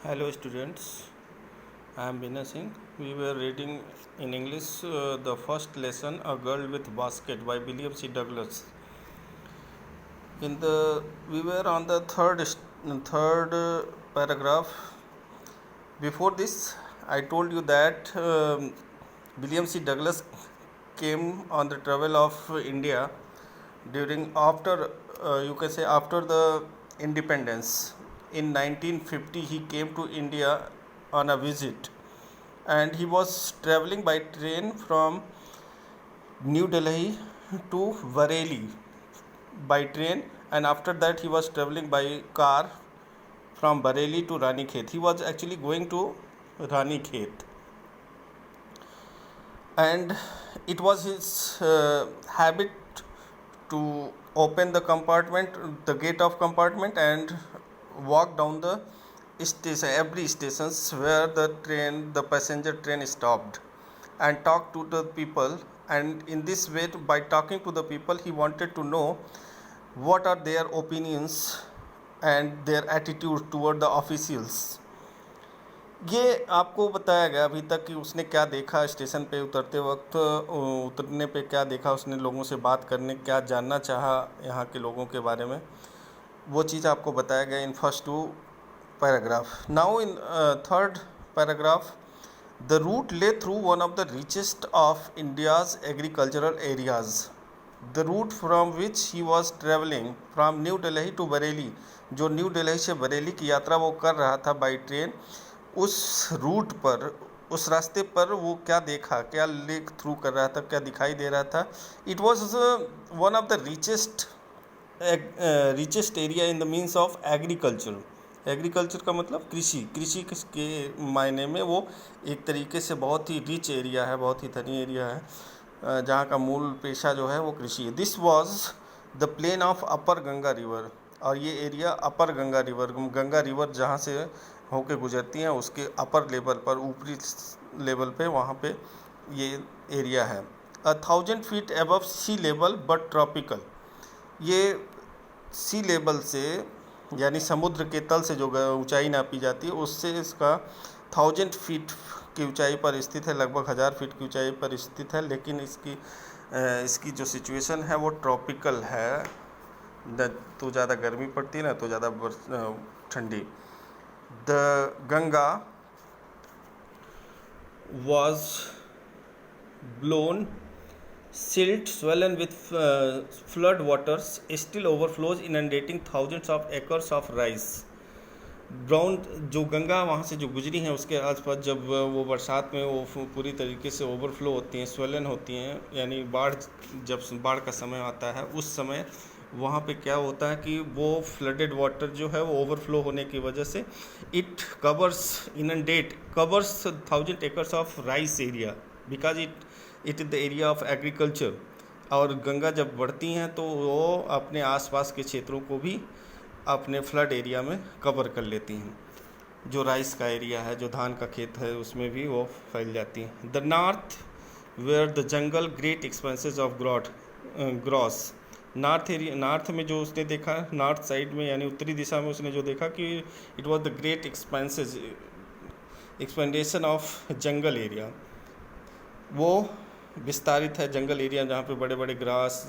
Hello students, I am Bina Singh. We were reading in English the first lesson, A Girl with Basket by William C. Douglas. We were on the third paragraph. Before this, I told you that William C. Douglas came on the travel of India during after the independence. In 1950, he came to India on a visit, and he was traveling by train from New Delhi to Bareilly by train, and after that he was traveling by car from Bareilly to Ranikhet. He was actually going to Ranikhet, and it was his habit to open the gate of compartment, and walk down the station, every stations where the passenger train stopped, and talk to the people. And in this way, by talking to the people, he wanted to know what are their opinions and their attitude toward the officials. ये आपको बताया गया अभी तक कि उसने क्या देखा स्टेशन पे उतरने पे क्या देखा उसने, लोगों से बात करने क्या जानना चाहा यहाँ के लोगों के बारे में, वो चीज़ आपको बताया गया in first two paragraph. Now in third paragraph, the route lay through one of the richest of India's agricultural areas. The route from which he was travelling from New Delhi to Bareilly, जो न्यू दिल्ली से बरेली की यात्रा वो कर रहा था बाई ट्रेन, उस root पर, उस रास्ते पर वो क्या देखा, क्या लेक थ्रू कर रहा था, क्या दिखाई दे रहा था. It was one of the richest area in the means of agriculture. Agriculture का मतलब कृषि के मायने में वो एक तरीके से बहुत ही रिच एरिया है, बहुत ही धनी एरिया है, जहाँ का मूल पेशा जो है वो कृषि है. This was the plain of upper Ganga river, और ये एरिया अपर गंगा रिवर जहाँ से होके गुजरती हैं उसके अपर लेवल पर, ऊपरी लेवल पे, वहाँ पे ये एरिया है. 1000 feet above sea level but tropical. ये सी लेवल से यानी समुद्र के तल से जो ऊंचाई नापी जाती है उससे इसका 1000 फीट की ऊंचाई पर स्थित है, लगभग 1000 फीट की ऊंचाई पर स्थित है. लेकिन इसकी जो सिचुएशन है वो ट्रॉपिकल है, न तो ज़्यादा गर्मी पड़ती है ना तो ज़्यादा ठंडी. The Ganga was blown, silt swollen with flood waters still overflows, inundating thousands of acres of rice. Brown जो गंगा वहाँ से जो गुजरी हैं उसके आसपास जब वो बरसात में वो पूरी तरीके से ओवरफ्लो होती हैं, स्वेलन होती हैं, यानी जब बाढ़ का समय आता है उस समय वहाँ पे क्या होता है कि वो फ्लडेड वाटर जो है वो ओवरफ्लो होने की वजह से it covers 1000 acres of rice area, because it is the area of agriculture. और गंगा जब बढ़ती हैं तो वो अपने आसपास के क्षेत्रों को भी अपने फ्लड एरिया में कवर कर लेती हैं. जो राइस का एरिया है, जो धान का खेत है, उसमें भी वो फैल जाती हैं. The north where the jungle great expanses of grass. North में जो उसने देखा, नॉर्थ साइड में यानी उत्तरी दिशा में उसने जो देखा कि it was the great expansion of jungle area. वो विस्तारित है जंगल एरिया जहाँ पे बड़े बड़े ग्रास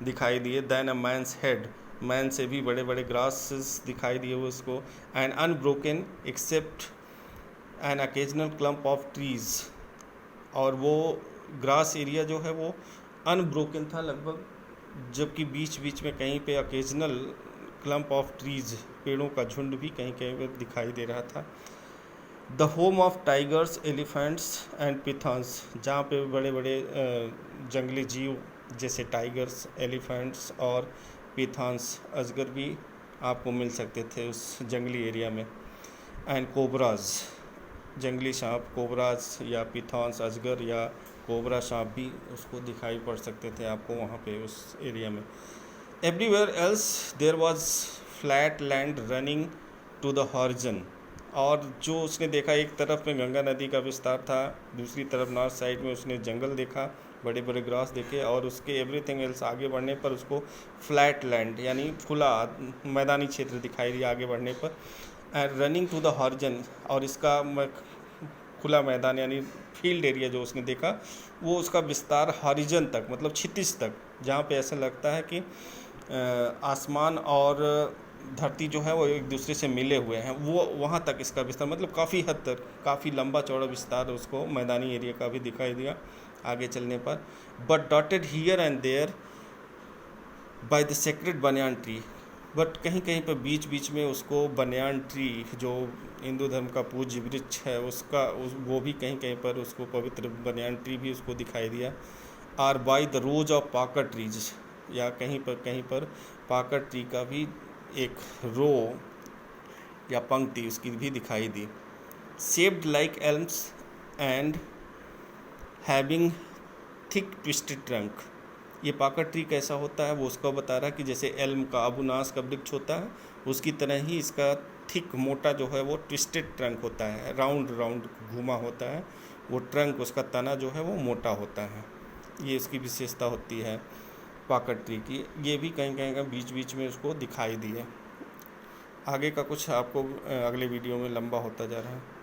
दिखाई दिए. Than a man's head, man से भी बड़े बड़े ग्रासेस दिखाई दिए वो उसको. And unbroken except an occasional clump of trees. और वो ग्रास एरिया जो है वो अनब्रोकन था लगभग, जबकि बीच बीच में कहीं पे अकेजनल क्लम्प ऑफ ट्रीज़, पेड़ों का झुंड भी कहीं कहीं पे दिखाई दे रहा था. The home of tigers, elephants and pythons, जहाँ पे बड़े बड़े जंगली जीव जैसे टाइगर्स, एलिफेंट्स और पिथॉन्स, अजगर भी आपको मिल सकते थे उस जंगली एरिया में. एंड कोबराज, जंगली सांप, कोबराज या पिथॉन्स, अजगर या कोबरा सांप भी उसको दिखाई पड़ सकते थे आपको वहाँ पे उस एरिया में. Everywhere else there was flat land running to the horizon. और जो उसने देखा, एक तरफ में गंगा नदी का विस्तार था, दूसरी तरफ नॉर्थ साइड में उसने जंगल देखा, बड़े बड़े ग्रास देखे, और उसके एवरीथिंग एल्स आगे बढ़ने पर उसको फ्लैट लैंड यानी खुला मैदानी क्षेत्र दिखाई दिया आगे बढ़ने पर। And running to the horizon, और इसका खुला मैदान यानी फील्ड एरिया जो उसने देखा वो उसका विस्तार हॉरिजन तक मतलब क्षितिज तक, जहाँ पे ऐसा लगता है कि आसमान और धरती जो है वो एक दूसरे से मिले हुए हैं, वो वहाँ तक इसका विस्तार, मतलब काफ़ी हद तक काफ़ी लंबा चौड़ा विस्तार उसको मैदानी एरिया का भी दिखाई दिया आगे चलने पर। But dotted here and there by the sacred banyan tree, but कहीं कहीं पर बीच बीच में उसको बनियान ट्री जो हिंदू धर्म का पूज्य वृक्ष है वो भी कहीं कहीं पर उसको पवित्र बनियान ट्री भी उसको दिखाई दिया। Or by the rows of pakar trees, या कहीं पर पाकर ट्री का भी एक रो या पंक्ति उसकी भी दिखाई दी। Shaped like elms and having thick twisted trunk, ये पाकर ट्री कैसा होता है वो उसको बता रहा है कि जैसे एल्म का अबुनास का वृक्ष होता है उसकी तरह ही इसका थिक मोटा जो है वो ट्विस्टेड ट्रंक होता है, राउंड राउंड घुमा होता है वो ट्रंक, उसका तना जो है वो मोटा होता है। ये इसकी विशेषता होती है पाकर ट्री की। ये भी कहीं कहीं का बीच बीच में उसको दिखाई दी है। आगे का कुछ आपको अगले वीडियो में लंबा होता जा रहा है।